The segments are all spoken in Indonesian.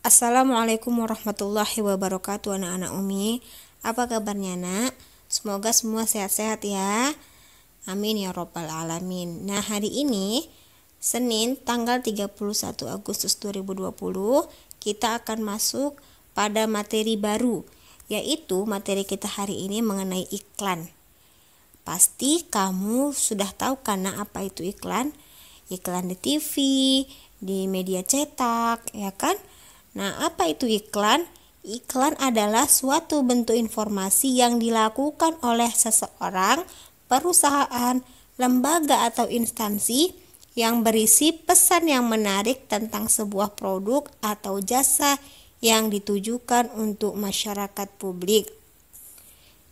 Assalamualaikum warahmatullahi wabarakatuh, anak-anak Umi. Apa kabarnya, nak? Semoga semua sehat-sehat ya. Amin ya robbal alamin. Nah, hari ini Senin tanggal 31 Agustus 2020 kita akan masuk pada materi baru, yaitu materi kita hari ini mengenai iklan. Pasti kamu sudah tahu karena apa itu iklan? Iklan di TV, di media cetak, ya kan? Nah, apa itu iklan? Iklan adalah suatu bentuk informasi yang dilakukan oleh seseorang, perusahaan, lembaga atau instansi yang berisi pesan yang menarik tentang sebuah produk atau jasa yang ditujukan untuk masyarakat publik.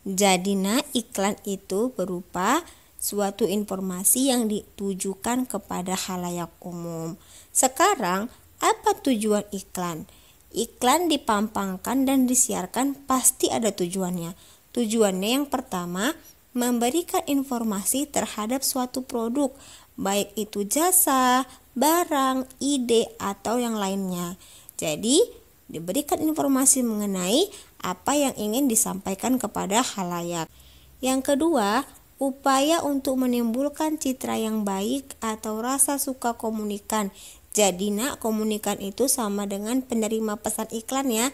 Jadi, iklan itu berupa suatu informasi yang ditujukan kepada khalayak umum. Sekarang, apa tujuan iklan? Iklan dipampangkan dan disiarkan pasti ada tujuannya. Tujuannya yang pertama, memberikan informasi terhadap suatu produk, baik itu jasa, barang, ide, atau yang lainnya. Jadi, diberikan informasi mengenai apa yang ingin disampaikan kepada khalayak. Yang kedua, upaya untuk menimbulkan citra yang baik atau rasa suka komunikan. Jadi, komunikan itu sama dengan penerima pesan iklan ya.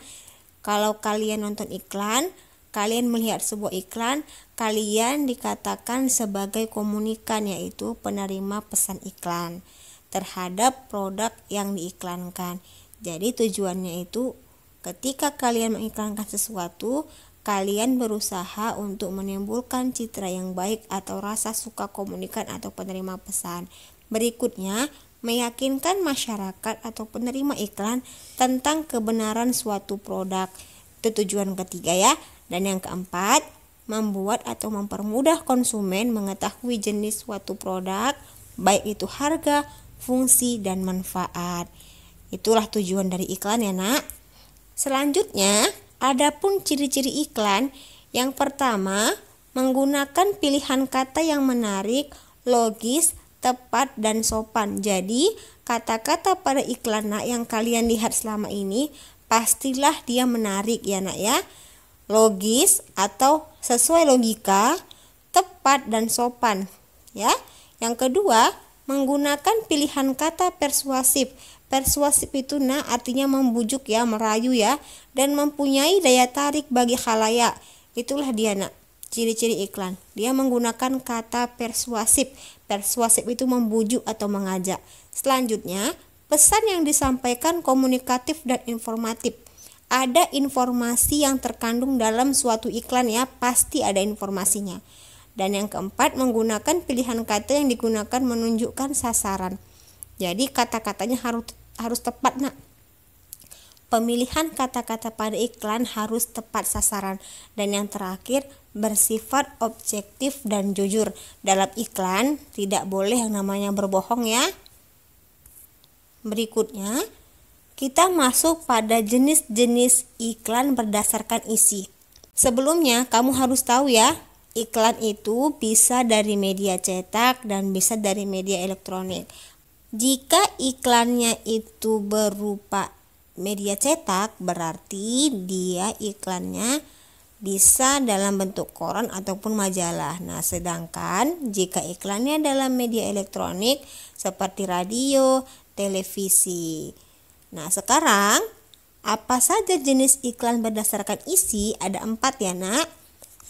Kalau kalian nonton iklan, kalian melihat sebuah iklan, kalian dikatakan sebagai komunikan, yaitu penerima pesan iklan terhadap produk yang diiklankan. Jadi tujuannya itu ketika kalian mengiklankan sesuatu, kalian berusaha untuk menimbulkan citra yang baik atau rasa suka komunikan atau penerima pesan. Berikutnya, meyakinkan masyarakat atau penerima iklan tentang kebenaran suatu produk. Itu tujuan ketiga ya. Dan yang keempat, membuat atau mempermudah konsumen mengetahui jenis suatu produk, baik itu harga, fungsi, dan manfaat. Itulah tujuan dari iklan ya, nak. Selanjutnya, adapun ciri-ciri iklan. Yang pertama, menggunakan pilihan kata yang menarik, logis, tepat, dan sopan. Jadi, kata-kata pada iklan yang kalian lihat selama ini pastilah dia menarik ya, nak ya. Logis atau sesuai logika, tepat dan sopan ya. Yang kedua, menggunakan pilihan kata persuasif. Persuasif itu artinya membujuk ya, merayu ya, dan mempunyai daya tarik bagi khalayak. Itulah dia, nak, ciri-ciri iklan. Dia menggunakan kata persuasif. Persuasif itu membujuk atau mengajak. Selanjutnya, pesan yang disampaikan komunikatif dan informatif. Ada informasi yang terkandung dalam suatu iklan ya, pasti ada informasinya. Dan yang keempat, menggunakan pilihan kata yang digunakan menunjukkan sasaran. Jadi kata-katanya harus tepat, nak. Pemilihan kata-kata pada iklan harus tepat sasaran. Dan yang terakhir, bersifat objektif dan jujur. Dalam iklan tidak boleh yang namanya berbohong ya. Berikutnya, kita masuk pada jenis-jenis iklan berdasarkan isi. Sebelumnya, kamu harus tahu ya, iklan itu bisa dari media cetak dan bisa dari media elektronik. Jika iklannya itu berupa media cetak, berarti dia iklannya bisa dalam bentuk koran ataupun majalah. Nah, sedangkan jika iklannya dalam media elektronik seperti radio, televisi. Nah, sekarang apa saja jenis iklan berdasarkan isi? Ada 4 ya, nak.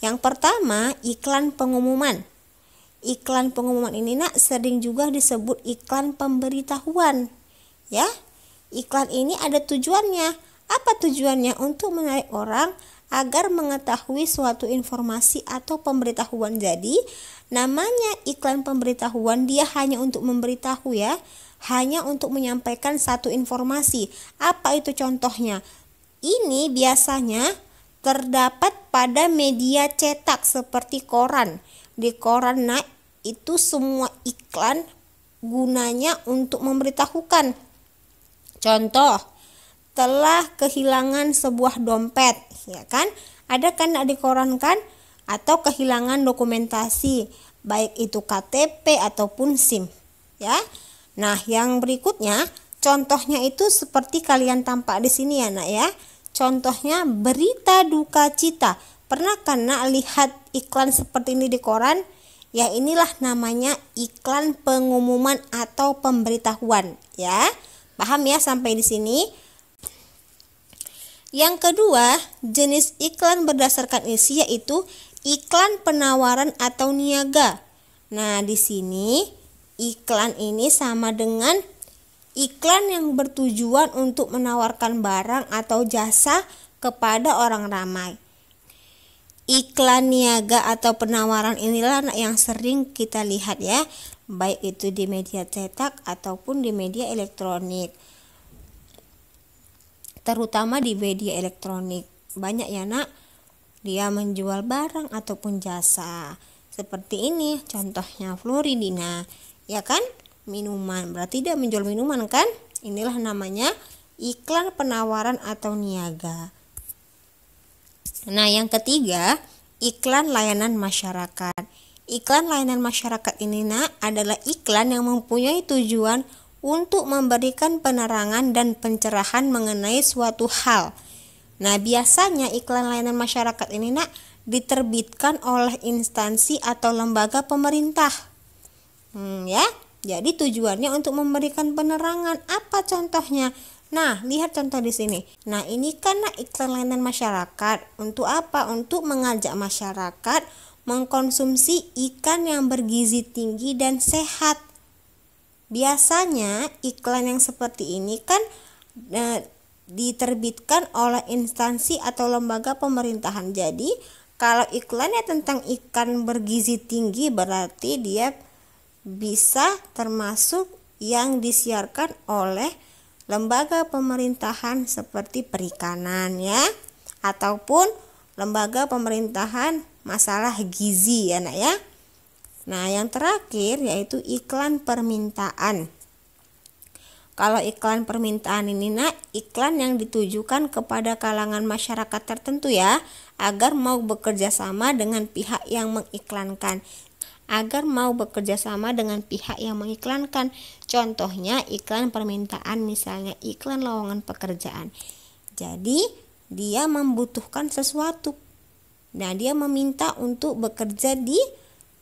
Yang pertama, iklan pengumuman. Iklan pengumuman ini, nak, sering juga disebut iklan pemberitahuan. Ya, iklan ini ada tujuannya. Apa tujuannya? Untuk menarik orang agar mengetahui suatu informasi atau pemberitahuan. Jadi, namanya iklan pemberitahuan, dia hanya untuk memberitahu ya. Hanya untuk menyampaikan satu informasi. Apa itu contohnya? Ini biasanya terdapat pada media cetak seperti koran. Di koran, itu semua iklan gunanya untuk memberitahukan. Contoh, telah kehilangan sebuah dompet, ya kan? Ada kan di koran kan? Atau kehilangan dokumentasi, baik itu KTP ataupun SIM, ya. Nah, yang berikutnya, contohnya itu seperti kalian tampak di sini ya nak ya. Contohnya berita duka cita. Pernah kan nak lihat iklan seperti ini di koran? Ya inilah namanya iklan pengumuman atau pemberitahuan ya. Paham ya sampai di sini? Yang kedua, jenis iklan berdasarkan isi yaitu iklan penawaran atau niaga. Nah, di sini iklan ini sama dengan iklan yang bertujuan untuk menawarkan barang atau jasa kepada orang ramai. Iklan niaga atau penawaran inilah yang sering kita lihat ya, baik itu di media cetak ataupun di media elektronik. Terutama di media elektronik banyak ya nak, dia menjual barang ataupun jasa seperti ini contohnya Floridina ya kan, minuman, berarti dia menjual minuman kan. Inilah namanya iklan penawaran atau niaga. Nah yang ketiga, iklan layanan masyarakat. Iklan layanan masyarakat ini nak adalah iklan yang mempunyai tujuan untuk memberikan penerangan dan pencerahan mengenai suatu hal. Nah, biasanya iklan layanan masyarakat ini nak diterbitkan oleh instansi atau lembaga pemerintah. Ya, jadi tujuannya untuk memberikan penerangan. Apa contohnya? Nah, lihat contoh di sini. Nah, ini kan nak iklan layanan masyarakat. Untuk apa? Untuk mengajak masyarakat mengkonsumsi ikan yang bergizi tinggi dan sehat. Biasanya iklan yang seperti ini kan diterbitkan oleh instansi atau lembaga pemerintahan. Jadi kalau iklannya tentang ikan bergizi tinggi berarti dia bisa termasuk yang disiarkan oleh lembaga pemerintahan seperti perikanan ya, ataupun lembaga pemerintahan masalah gizi ya nak ya. Nah, yang terakhir yaitu iklan permintaan. Kalau iklan permintaan ini nak, iklan yang ditujukan kepada kalangan masyarakat tertentu ya, agar mau bekerja sama dengan pihak yang mengiklankan. Contohnya iklan permintaan, misalnya iklan lowongan pekerjaan. Jadi, dia membutuhkan sesuatu. Nah, dia meminta untuk bekerja di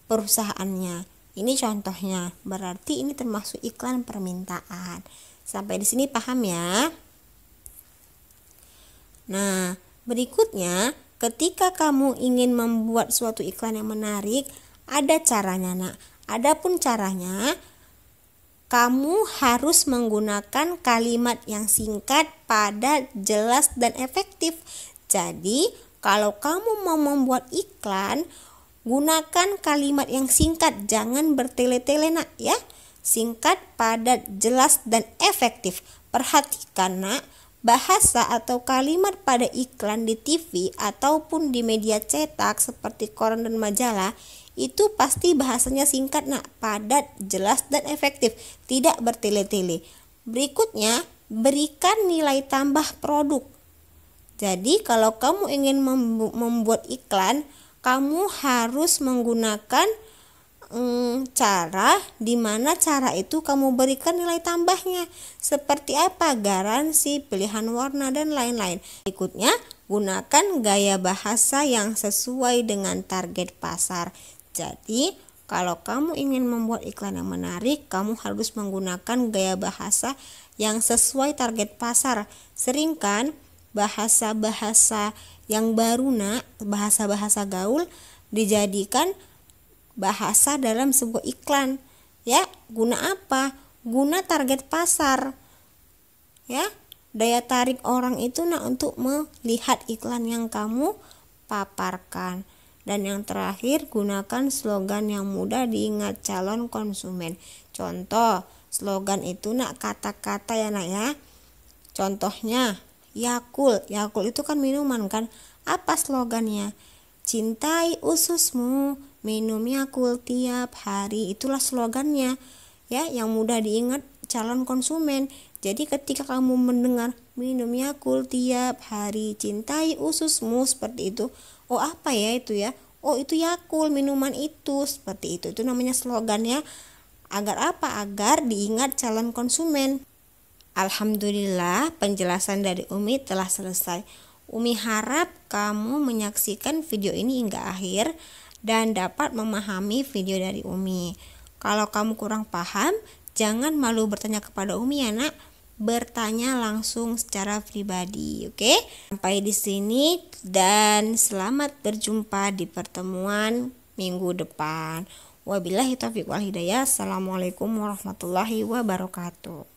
perusahaannya. Ini contohnya, berarti ini termasuk iklan permintaan. Sampai di sini paham ya? Nah, berikutnya ketika kamu ingin membuat suatu iklan yang menarik, ada caranya nak. Adapun caranya, kamu harus menggunakan kalimat yang singkat, padat, jelas, dan efektif. Jadi, kalau kamu mau membuat iklan, gunakan kalimat yang singkat, jangan bertele-tele nak ya. Singkat, padat, jelas, dan efektif. Perhatikan nak, bahasa atau kalimat pada iklan di TV ataupun di media cetak seperti koran dan majalah itu pasti bahasanya singkat nak, padat, jelas, dan efektif, tidak bertele-tele. Berikutnya, berikan nilai tambah produk. Jadi kalau kamu ingin membuat iklan, kamu harus menggunakan cara di mana cara itu kamu berikan nilai tambahnya. Seperti apa? Garansi, pilihan warna, dan lain-lain. Berikutnya, gunakan gaya bahasa yang sesuai dengan target pasar. Jadi, kalau kamu ingin membuat iklan yang menarik, kamu harus menggunakan gaya bahasa yang sesuai target pasar. Sering kan bahasa-bahasa yang baru nak, bahasa-bahasa gaul dijadikan bahasa dalam sebuah iklan ya. Guna apa? Guna target pasar ya, daya tarik orang itu nak untuk melihat iklan yang kamu paparkan. Dan yang terakhir, gunakan slogan yang mudah diingat calon konsumen. Contoh slogan itu nak kata-kata ya nak ya. Contohnya Yakult. Yakult itu kan minuman kan. Apa slogannya? Cintai ususmu, minum Yakult tiap hari. Itulah slogannya ya, yang mudah diingat calon konsumen. Jadi ketika kamu mendengar minum Yakult tiap hari, cintai ususmu, seperti itu. Oh apa ya itu ya? Oh itu Yakult, minuman itu, seperti itu. Itu namanya slogan ya. Agar apa? Agar diingat calon konsumen. Alhamdulillah, penjelasan dari Umi telah selesai. Umi harap kamu menyaksikan video ini hingga akhir dan dapat memahami video dari Umi. Kalau kamu kurang paham, jangan malu bertanya kepada Umi ya nak. Bertanya langsung secara pribadi, oke? Sampai di sini dan selamat berjumpa di pertemuan minggu depan. Wabillahi taufiq wal hidayah. Assalamualaikum warahmatullahi wabarakatuh.